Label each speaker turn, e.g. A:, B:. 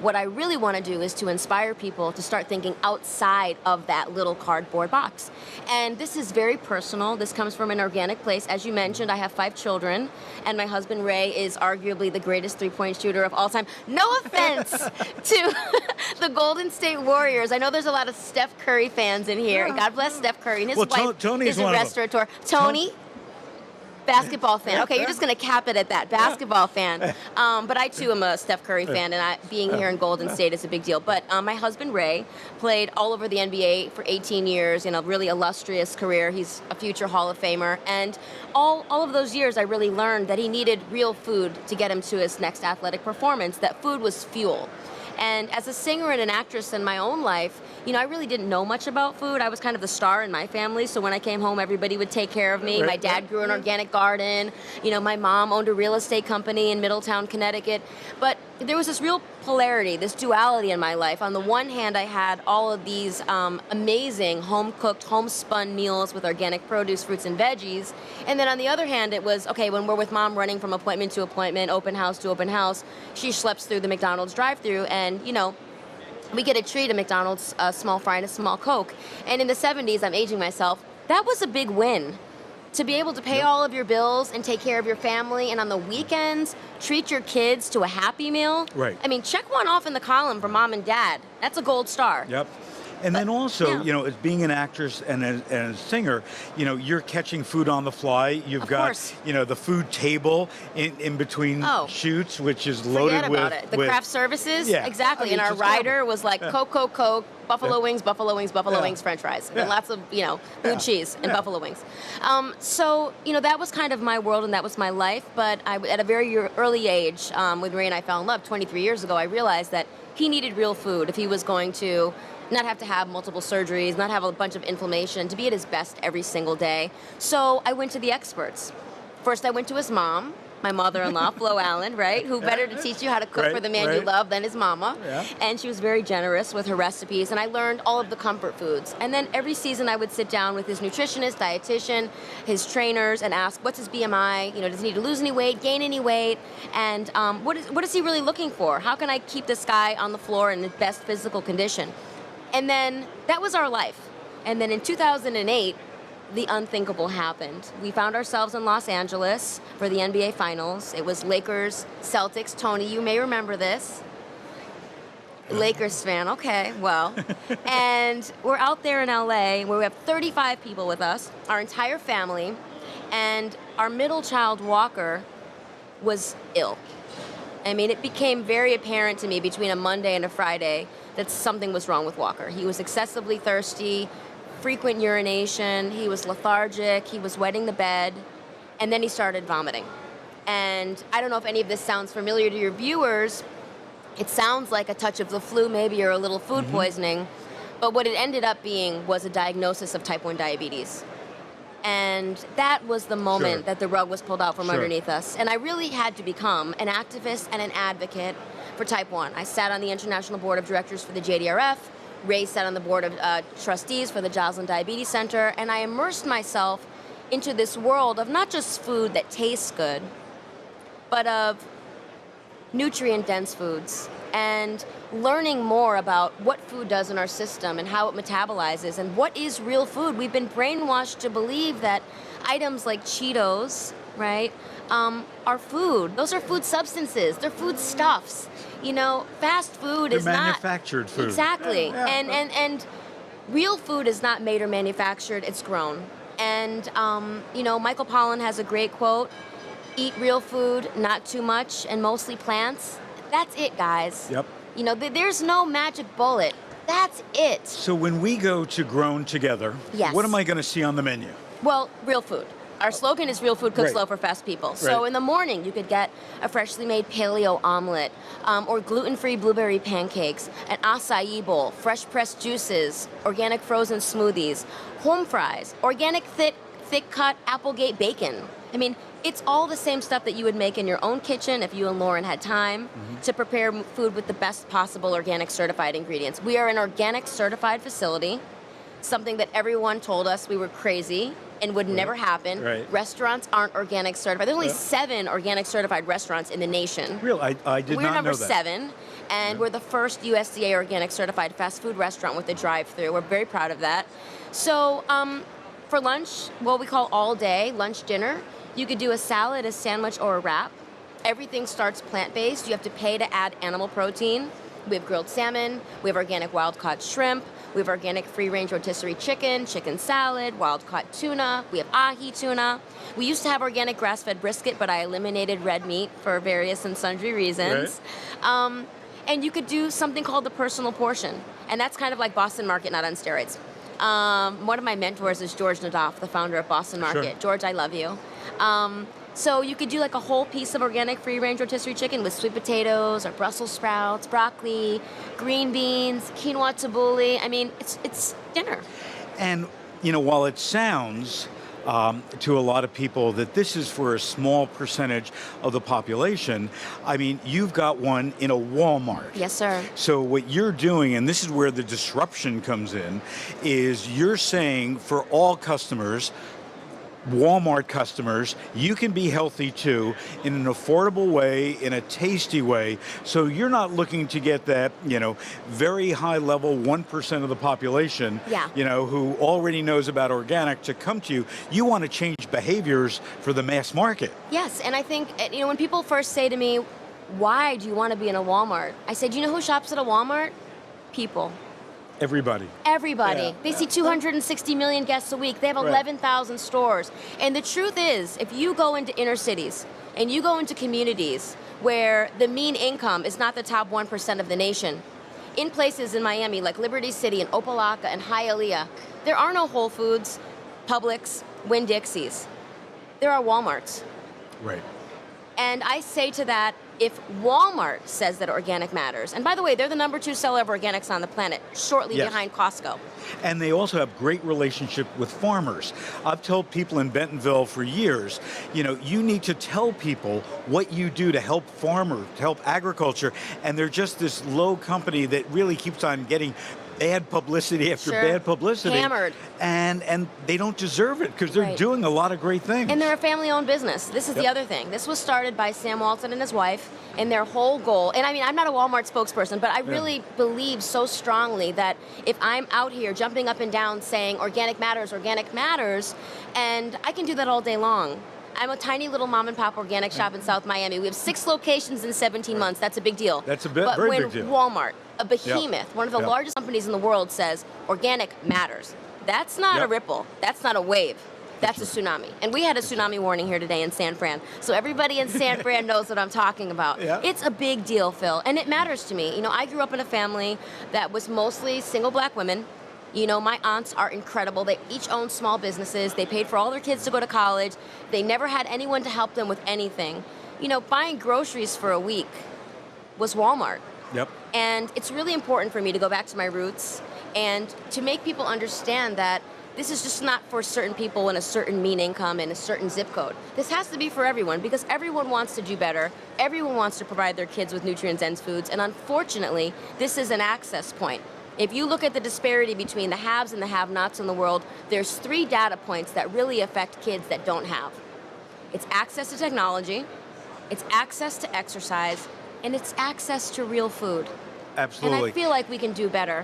A: What I really want to do is to inspire people to start thinking outside of that little cardboard box. And this is very personal. This comes from an organic place. As you mentioned, I have 5 children, and my husband Ray is arguably the greatest three-point shooter of all time. No offense to the Golden State Warriors. I know there's a lot of Steph Curry fans in here. And God bless Steph Curry. And his wife
B: Tony's
A: is a restaurateur. Tony? Basketball fan. Okay, you're just going to cap it at that. Basketball fan. But I, too, am a Steph Curry fan, and being here in Golden State is a big deal. But my husband, Ray, played all over the NBA for 18 years in a really illustrious career. He's a future Hall of Famer. And all of those years, I really learned that he needed real food to get him to his next athletic performance, that food was fuel. And as a singer and an actress in my own life, I really didn't know much about food. I was kind of the star in my family, so when I came home, everybody would take care of me. My dad grew an organic garden. My mom owned a real estate company in Middletown, Connecticut. But there was this real polarity, this duality in my life. On the one hand, I had all of these amazing home-cooked, homespun meals with organic produce, fruits, and veggies. And then on the other hand, it was, okay, when we're with mom running from appointment to appointment, open house to open house, she schleps through the McDonald's drive-thru, and, we get a treat at McDonald's, a small fry and a small Coke. And in the 70s, I'm aging myself, that was a big win. To be able to pay all of your bills and take care of your family, and on the weekends, treat your kids to a Happy Meal.
B: Right.
A: I mean, check one off in the column for mom and dad. That's a gold star.
B: Yep. And then also, as being an actress and a singer, you're catching food on the fly. You've got, the food table in between shoots, which is loaded with...
A: Forget about it. The craft services?
B: Yeah.
A: Exactly. And our rider was like Coke, Buffalo wings, Buffalo wings, French fries. And lots of, blue cheese and buffalo wings. So, that was kind of my world and that was my life. But at a very early age, when Ray and I fell in love 23 years ago, I realized that he needed real food if he was going to not have to have multiple surgeries, not have a bunch of inflammation, to be at his best every single day. So I went to the experts. First, I went to his mom, my mother-in-law, Flo Allen, right? Who better to teach you how to cook for the man you love than his mama. Yeah. And she was very generous with her recipes, and I learned all of the comfort foods. And then every season I would sit down with his nutritionist, dietitian, his trainers, and ask, what's his BMI? Does he need to lose any weight, gain any weight? And what is he really looking for? How can I keep this guy on the floor in the best physical condition? And then that was our life. And then in 2008, the unthinkable happened. We found ourselves in Los Angeles for the NBA Finals. It was Lakers, Celtics. Tony, you may remember this. Lakers fan, okay, well. And we're out there in LA where we have 35 people with us, our entire family, and our middle child, Walker, was ill. I mean, it became very apparent to me between a Monday and a Friday that something was wrong with Walker. He was excessively thirsty, frequent urination, he was lethargic, he was wetting the bed, and then he started vomiting. And I don't know if any of this sounds familiar to your viewers. It sounds like a touch of the flu maybe, or a little food poisoning, but what it ended up being was a diagnosis of type 1 diabetes. And that was the moment that the rug was pulled out from underneath us. And I really had to become an activist and an advocate for type 1. I sat on the International Board of Directors for the JDRF. Ray sat on the Board of Trustees for the Joslin Diabetes Center. And I immersed myself into this world of not just food that tastes good, but of nutrient-dense foods, and learning more about what food does in our system and how it metabolizes and what is real food. We've been brainwashed to believe that items like Cheetos, right, are food. Those are food substances. They're food stuffs. Fast food is not...
B: They're manufactured food.
A: Exactly. Yeah. And real food is not made or manufactured, it's grown. And, Michael Pollan has a great quote, eat real food, not too much, and mostly plants. That's it, guys.
B: Yep.
A: There's no magic bullet. That's it.
B: So when we go to Grown Together, what am I going to see on the menu?
A: Well, real food. Our slogan is real food cooked slow for fast people. So in the morning, you could get a freshly made paleo omelet, or gluten-free blueberry pancakes, an acai bowl, fresh pressed juices, organic frozen smoothies, home fries, organic thick-cut Applegate bacon. I mean, it's all the same stuff that you would make in your own kitchen if you and Lauren had time to prepare food with the best possible organic certified ingredients. We are an organic certified facility, something that everyone told us we were crazy and would never happen.
B: Right.
A: Restaurants aren't organic certified. There's only 7 organic certified restaurants in the nation.
B: Real, I did not know that.
A: We're number 7, and we're the first USDA organic certified fast food restaurant with a drive-through. We're very proud of that. So for lunch, what we call all day, lunch, dinner, you could do a salad, a sandwich, or a wrap. Everything starts plant-based. You have to pay to add animal protein. We have grilled salmon, we have organic wild-caught shrimp, we have organic free-range rotisserie chicken, chicken salad, wild-caught tuna, we have ahi tuna. We used to have organic grass-fed brisket, but I eliminated red meat for various and sundry reasons. Right. And you could do something called the personal portion, and that's kind of like Boston Market, not on steroids. One of my mentors is George Nadoff, the founder of Boston Market. Sure. George, I love you. So you could do like a whole piece of organic free-range rotisserie chicken with sweet potatoes or Brussels sprouts, broccoli, green beans, quinoa tabbouleh. I mean, it's dinner.
B: And, while it sounds to a lot of people that this is for a small percentage of the population, I mean, you've got one in a Walmart.
A: Yes, sir.
B: So what you're doing, and this is where the disruption comes in, is you're saying for all customers, Walmart customers, you can be healthy too in an affordable way, in a tasty way. So you're not looking to get that, very high level 1% of the population, who already knows about organic to come to you. You want to change behaviors for the mass market.
A: Yes, and I think, when people first say to me, why do you want to be in a Walmart? I said, do you know who shops at a Walmart? People.
B: Everybody.
A: Yeah. They see 260 million guests a week. They have 11,000 stores. And the truth is, if you go into inner cities and you go into communities where the mean income is not the top 1% of the nation, in places in Miami like Liberty City and Opa-locka and Hialeah, there are no Whole Foods, Publix, Winn-Dixie's. There are Walmarts.
B: Right.
A: And I say to that, if Walmart says that organic matters, and by the way, they're the number 2 seller of organics on the planet, shortly behind Costco. And
B: they also have great relationship with farmers. I've told people in Bentonville for years, you need to tell people what you do to help farmers, to help agriculture, and they're just this low company that really keeps on getting bad publicity after bad publicity.
A: Hammered.
B: And they don't deserve it because they're doing a lot of great things.
A: And they're a family-owned business. This is the other thing. This was started by Sam Walton and his wife, and their whole goal, and I mean, I'm not a Walmart spokesperson, but I really believe so strongly that if I'm out here jumping up and down saying organic matters, and I can do that all day long. I'm a tiny little mom and pop organic shop in South Miami. We have 6 locations in 17 months. That's a big deal.
B: That's a very big deal.
A: Walmart, a behemoth, one of the largest companies in the world, says organic matters, that's not a ripple. That's not a wave. That's a tsunami. And we had a tsunami warning here today in San Fran. So everybody in San Fran knows what I'm talking about. It's a big deal, Phil, and it matters to me. I grew up in a family that was mostly single black women. My aunts are incredible. They each own small businesses. They paid for all their kids to go to college. They never had anyone to help them with anything. Buying groceries for a week was Walmart.
B: Yep.
A: And it's really important for me to go back to my roots and to make people understand that this is just not for certain people in a certain mean income and a certain zip code. This has to be for everyone because everyone wants to do better. Everyone wants to provide their kids with nutrient-dense foods. And unfortunately, this is an access point. If you look at the disparity between the haves and the have-nots in the world, there's 3 data points that really affect kids that don't have. It's access to technology, it's access to exercise, and it's access to real food.
B: Absolutely.
A: And I feel like we can do better.